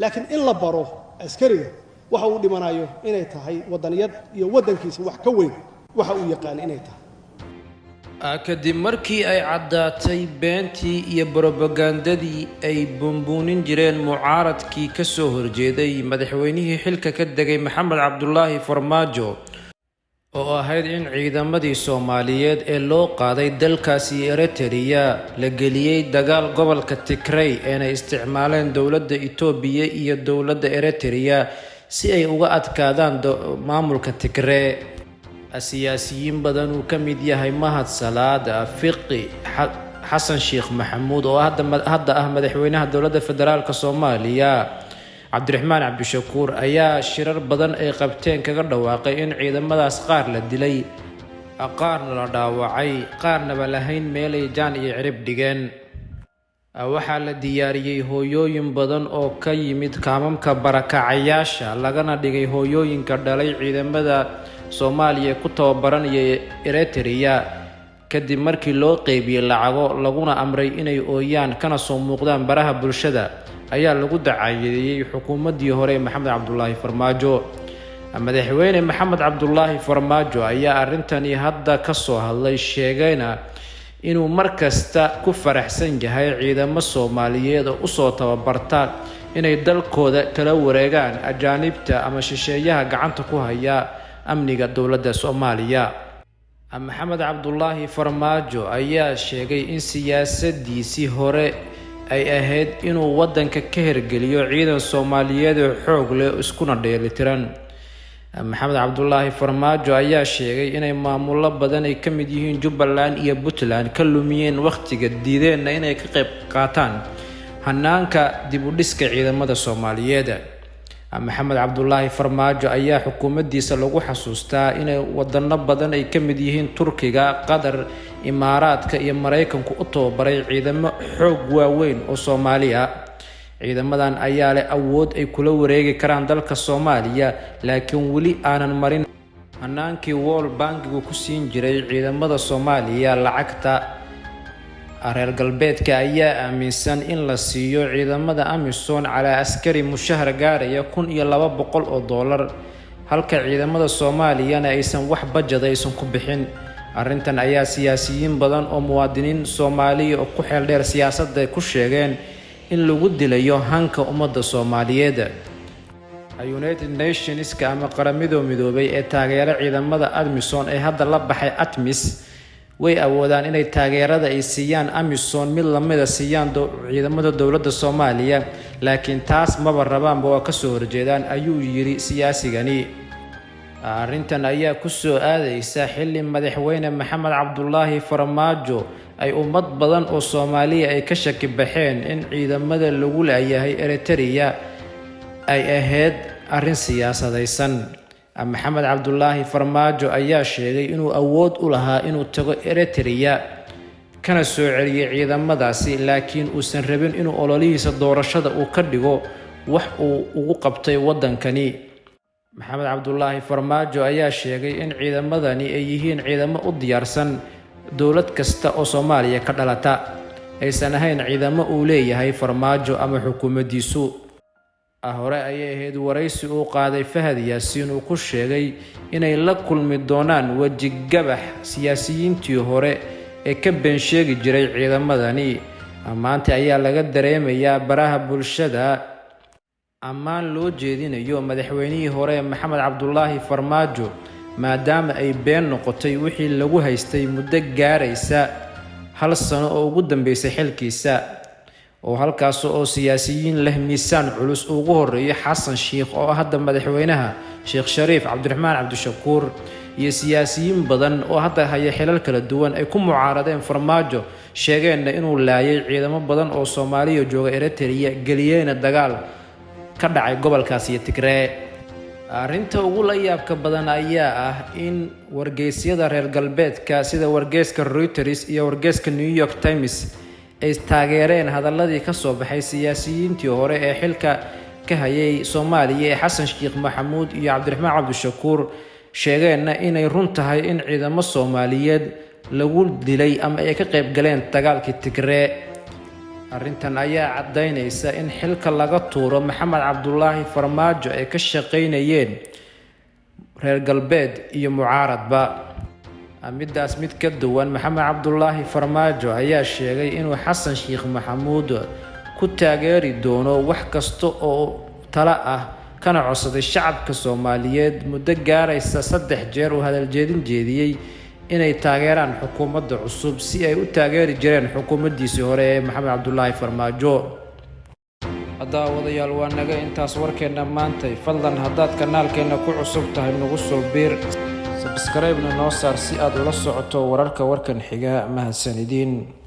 laakiin in la baro askariga waxa uu dhimanayo inay tahay wadaniyad iyo wadankiisa wax ka weyn waxa uu yaqaan inay tahay kadib markii ay caddaatay beentii iyo propagandadii ay bumbuunin jireen mucaaradkii ka soo horjeeday madaxweynihii xilka ka degay Maxamed Cabdullaahi Farmaajo oo ahayd in ciidamadii Soomaaliyeed ee loo qaaday dalkaasi Eritrea la geliyay dagaal gobolka Tigray ee ay isticmaaleen dowladda Itoobiya iyo dowladda Eritrea si ay uga adkaadaan maamulka Tigray. siyaasiyiin badan uu ka mid yahay Mahad Salaad, Fiqi, Xasan Sheekh Maxamuud oo hadda ah madaxweynaha dowladda federaalka Soomaaliya, Cabdiraxmaan Cabdishakuur ayaa shirar badan ay qabteen kaga dhawaaqay in ciidamadaas qaar la dilay, qaarna la dhaawacay, qaarna ba lahayn meel ay jaan iyo cirib dhigeen. waxaa la diyaariyay hooyooyin badan oo ka yimid kaamamka barakacayaasha lagana dhigay hooyooyinka dhalay ciidamada Soomaaliya ku tababaranaya Eritrea kadib markii loo qeybiyay lacago laguna amray inay ooyaan kana soo muuqdaan baraha bulshada ayaa lagu dacaayay xukuumadii hore Maxamed Cabdullaahi Farmaajo. madaxweyne Maxamed Cabdullaahi Farmaajo ayaa arintani hadda ka soo hadlay, sheegayna inuu markasta ku faraxsan yahay ciidamo Soomaaliyeed oo u soo tababarta inay dalkooda kala wareegaan ajaanibta ama shisheeyaha gacanta ku haya amniga dowladda Soomaaliya. Maxamed Cabdullaahi Farmaajo ayaa sheegay in siyaasadiisii hore ay ahayd inuu wadanka ka hirgeliyo ciidan Soomaaliyeed oo xoog leh iskuna dheelitiran. Maxamed Cabdullaahi Farmaajo ayaa sheegay inay maamulo badan ay ka mid yihiin Jubbaland iyo Puntland ka lumiyeen waqtiga diideenna inay ka qayb qaataan hanaanka dib u dhiska ciidamada Soomaaliyeed. Maxamed Cabdullaahi Farmaajo ayaa xukuumaddiisa lagu xasuustaa inay wadano badan ay ka mid yihiin Turkiga, Qatar, Imaaraadka iyo Mareykanku u tababaray ciidamo xoog waaweyn oo Soomaali ah. ciidamadan ayaa leh awood ay kula wareegi karaan dalka Soomaaliya, laakiin weli aanan marin hanaankii World Bank-gu ku siin jiray ciidamada Soomaaliya lacagta. reer galbeedka ayaa aaminsan in la siiyo ciidamada Amisom calaa askari mushahar gaaraya $1,200 halka ciidamada Soomaaliyana aysan wax budget aysan ku bixin. arrintan ayaa siyaasiyiin badan oo muwaadiniin Soomaaliya oo ku xeel dheer siyaasadda ku sheegeen in lagu dilayo hanka ummadda Soomaaliyeed. United Nations ama qaramada midoobay ee taageera ciidamada Amisom ee hadda la baxay ATMIS way awoodaan inay taageerada ay siiyaan Amisom mid lamida siiyaan ciidamada dowladda Soomaaliya, laakiin taas maba rabaan oo ka soo horjeedaan ayuu yiri siyaasigani. arrintan ayaa ku soo aadaysa xilli madaxweyne Maxamed Cabdullaahi Farmaajo ay ummad badan oo Soomaaliya ay ka shaki baxeen in ciidamada lagu leeyahay Eritrea ay ahayd arrin siyaasadaysan. Maxamed Cabdullaahi Farmaajo ayaa sheegay inuu awood u lahaa inuu tago Eritrea kana soo celiyay ciidamadaasi, laakiin uusan rabin inuu ololihiisa doorashada uu ka dhigo wax uu ugu qabtay wadankani. Maxamed Cabdullaahi Farmaajo ayaa sheegay in ciidamadani ay yihiin ciidamo u diyaarsan dowlad kasta oo Soomaaliya ka dhalata, aysan ahayn ciidamo uu leeyahay Farmaajo ama xukuumaddiisu. hore ayay ahayd waraysi uu qaaday Fahad Yaasiin uu ku sheegay inay la kulmi doonaan waji gabax siyaasiyiintii hore ee ka been sheegi jiray ciidamadani. maanta ayaa laga dareemayaa baraha bulshada ammaan loo jeedinayo madaxweynihii hore Maxamed Cabdullaahi Farmaajo maadaama ay been noqotay wixii lagu haystay muddo gaaraysa 1 sano oo ugu dambeysay xilkiisa, oo halkaas oo siyaasiyiin leh miisaan culus ugu horeeyay Xasan Sheekh oo hadda madaxweynaha, Sheekh Shariif, Cabdiraxmaan Cabdishakuur iyo siyaasiyiin badan oo hadda haya xilal kala duwan ay ku mucaaradeen Farmaajo, sheegeen inuu laayay ciidamo badan oo Soomaaliya jooga Eritrea galiyayna dagaal ka dhacay gobolkaasi Tigray. arrinta ugu la yaabka badan ayaa ah in wargeysyada reer galbeedka sida wargeyska Reuters iyo wargeyska New York Times ay taageereen hadaladii ka soo baxay siyaasiyiintii hore ee xilka ka hayay Soomaaliya ee Xasan Sheekh Maxamuud iyo Cabdiraxmaan Cabdishakuur, sheegayna inay run tahay in ciidamo Soomaaliyeed lagu dilay ama ay ka qayb galeen dagaalkii Tigray. arrintan ayaa caddaynaysa in xilka laga tuuro Maxamed Cabdulaahi Farmaajo ay ka shaqaynayeen reer galbeed iyo mucaaradba. midaas mid ka duwan, Maxamed Cabdulaahi Farmaajo ayaa sheegay inuu Xasan Sheekh Maxamuud ku taageeri doono wax kasta oo tala ah, kana codsaday shacabka Soomaaliyeed muddo gaaraysa 3 jeer oo hadal jeediyay inay taageeraan xukuumadda cusub si ay u taageeri jireen xukuumaddiisii hore ee Maxamed Cabdulaahi Farmaajo. wadayaal waa naga intaas warkeena maanta. fadlan haddaad kanaalkeena ku cusub tahay nagu soo biir, subscribe-na noo saar si aad ula socoto wararka warkan xiga. mahadsanidin.